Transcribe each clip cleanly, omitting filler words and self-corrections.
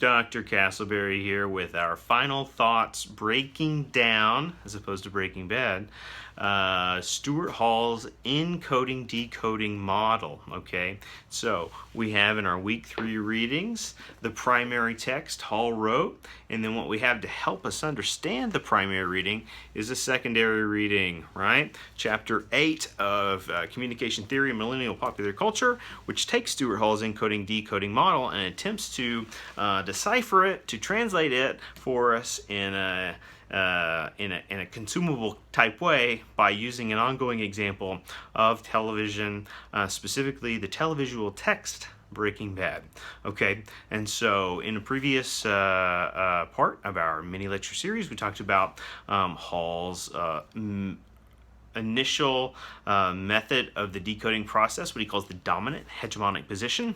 Dr. Castleberry here with our final thoughts, breaking down, as opposed to Breaking Bad, Stuart Hall's encoding decoding model. Okay, so we have in our week 3 readings the primary text Hall wrote, and then what we have to help us understand the primary reading is a secondary reading, right? Chapter 8 of Communication Theory and Millennial Popular Culture, which takes Stuart Hall's encoding decoding model and attempts to decipher it, to translate it for us in a consumable type way by using an ongoing example of television, specifically the televisual text Breaking Bad. Okay, and so in a previous part of our mini lecture series, we talked about Hall's initial method of the decoding process, what he calls the dominant hegemonic position.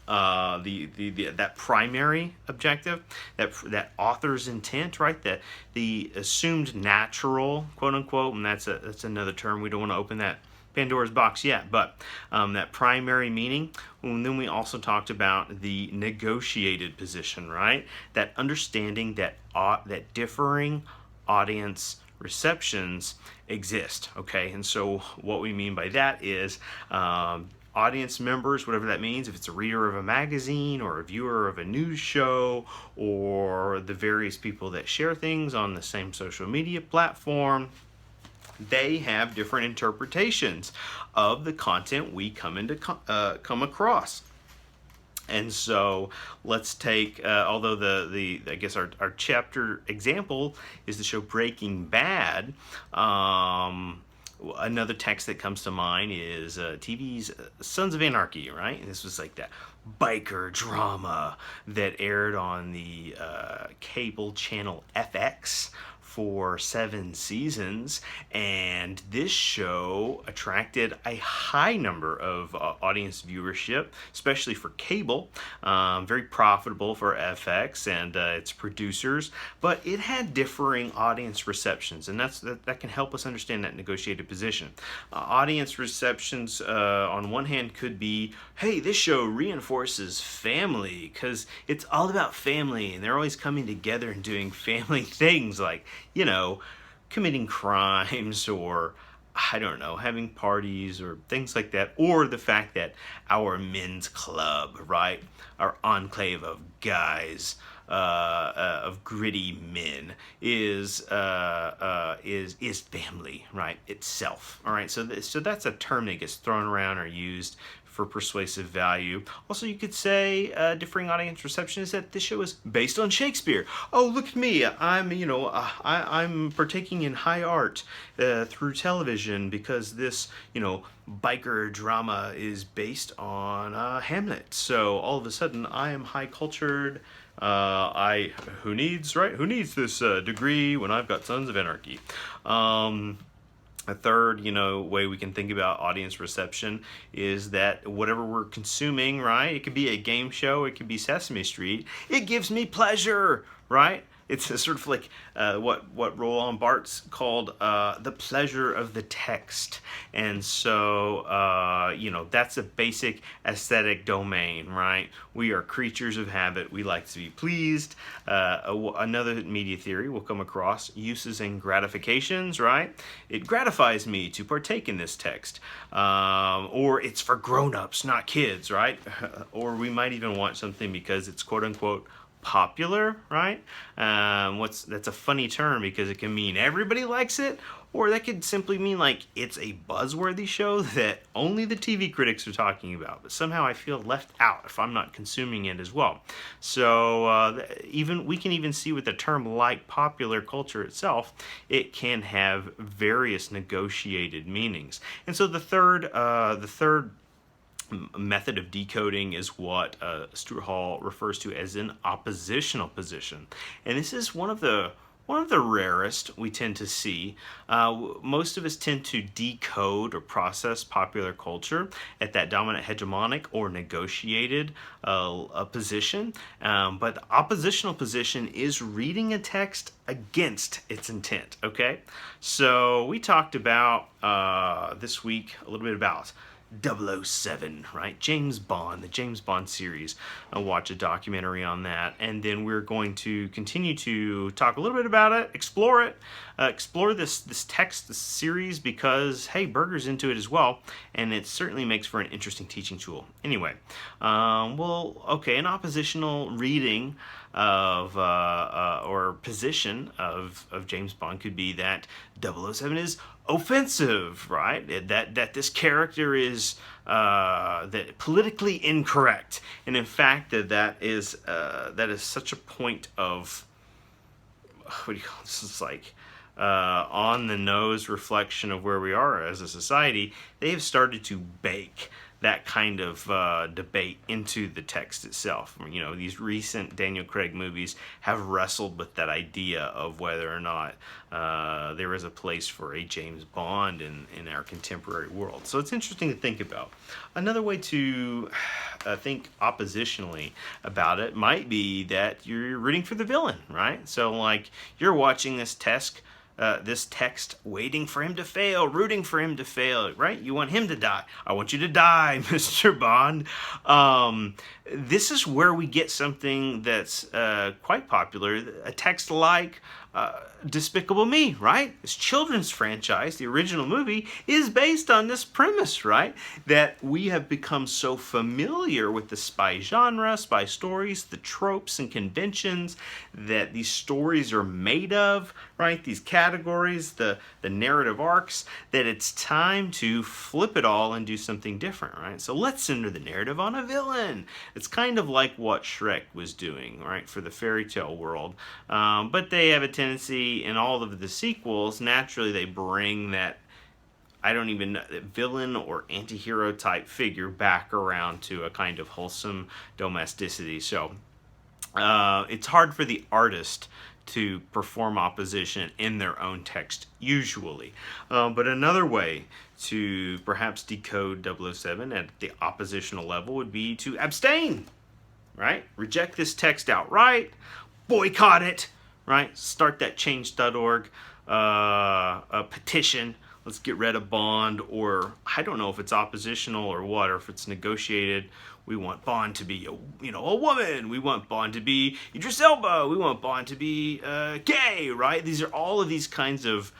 That primary objective, that author's intent, right? That the assumed natural, quote unquote, and that's another term. We don't want to open that Pandora's box yet, but that primary meaning. And then we also talked about the negotiated position, right? That understanding that differing audience receptions exist. Okay, and so what we mean by that is audience members, whatever that means, if it's a reader of a magazine or a viewer of a news show or the various people that share things on the same social media platform, they have different interpretations of the content we come across. And so let's take, although the I guess our chapter example is the show Breaking Bad. Another text that comes to mind is TV's Sons of Anarchy, right? And this was like that biker drama that aired on the cable channel FX for 7 seasons, and this show attracted a high number of audience viewership, especially for cable. Very profitable for FX and its producers, but it had differing audience receptions, and that can help us understand that negotiated position. Audience receptions, on one hand, could be, hey, this show reinforces family because it's all about family, and they're always coming together and doing family things like, you know, committing crimes or, I don't know, having parties or things like that. Or the fact that our men's club, right, our enclave of guys, of gritty men, is family, right, itself. All right, so that's a term that gets thrown around or used for persuasive value. Also, you could say differing audience reception is that this show is based on Shakespeare. Oh, look at me! I'm partaking in high art through television because this biker drama is based on Hamlet. So all of a sudden, I am high cultured. Who needs this degree when I've got Sons of Anarchy? A third, way we can think about audience reception is that whatever we're consuming, right? It could be a game show, it could be Sesame Street. It gives me pleasure, right? It's a sort of like what Roland Barthes called the pleasure of the text. And so, that's a basic aesthetic domain, right? We are creatures of habit. We like to be pleased. Another media theory we'll come across, uses and gratifications, right? It gratifies me to partake in this text. Or it's for grown-ups, not kids, right? Or we might even want something because it's quote-unquote popular, right? That's a funny term because it can mean everybody likes it, or that could simply mean like it's a buzzworthy show that only the TV critics are talking about, but somehow I feel left out if I'm not consuming it as well. So we can even see with the term like popular culture itself, it can have various negotiated meanings. And so the third method of decoding is what Stuart Hall refers to as an oppositional position, and this is one of the rarest we tend to see. Most of us tend to decode or process popular culture at that dominant hegemonic or negotiated position, but the oppositional position is reading a text against its intent. Okay, so we talked about this week a little bit about 007, right? James Bond, the James Bond series. I'll watch a documentary on that, and then we're going to continue to talk a little bit about it, explore this text, this series, because hey, Berger's into it as well, and it certainly makes for an interesting teaching tool. Anyway, an oppositional reading of or position of James Bond could be that 007 is offensive, right? That this character is that politically incorrect, and in fact that is such a point of what do you call this? It's like on the nose reflection of where we are as a society. They have started to bake that kind of debate into the text itself. You know, these recent Daniel Craig movies have wrestled with that idea of whether or not there is a place for a James Bond in our contemporary world. So it's interesting to think about. Another way to think oppositionally about it might be that you're rooting for the villain, right? So like you're watching this text, waiting for him to fail, rooting for him to fail, right? You want him to die. I want you to die, Mr. Bond. This is where we get something that's quite popular, a text like Despicable Me, right? This children's franchise, the original movie, is based on this premise, right? That we have become so familiar with the spy genre, spy stories, the tropes and conventions that these stories are made of, right? These categories, the narrative arcs, that it's time to flip it all and do something different, right? So let's center the narrative on a villain. It's kind of like what Shrek was doing, right, for the fairy tale world. But they have a tendency in all of the sequels, naturally they bring that, I don't even know, villain or anti-hero type figure back around to a kind of wholesome domesticity. So it's hard for the artist to perform opposition in their own text, usually. But another way to perhaps decode 007 at the oppositional level would be to abstain, right? Reject this text outright, boycott it, right? Start that change.org a petition. Let's get rid of Bond, or I don't know if it's oppositional or what, or if it's negotiated. We want Bond to be a woman. We want Bond to be Idris Elba. We want Bond to be gay, right? These are all of these kinds of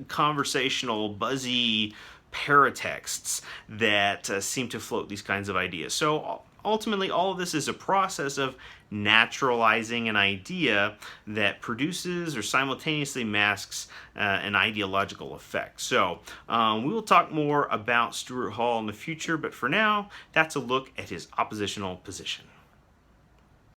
conversational, buzzy paratexts that seem to float these kinds of ideas. So ultimately, all of this is a process of naturalizing an idea that produces or simultaneously masks an ideological effect. So we will talk more about Stuart Hall in the future, but for now, that's a look at his oppositional position.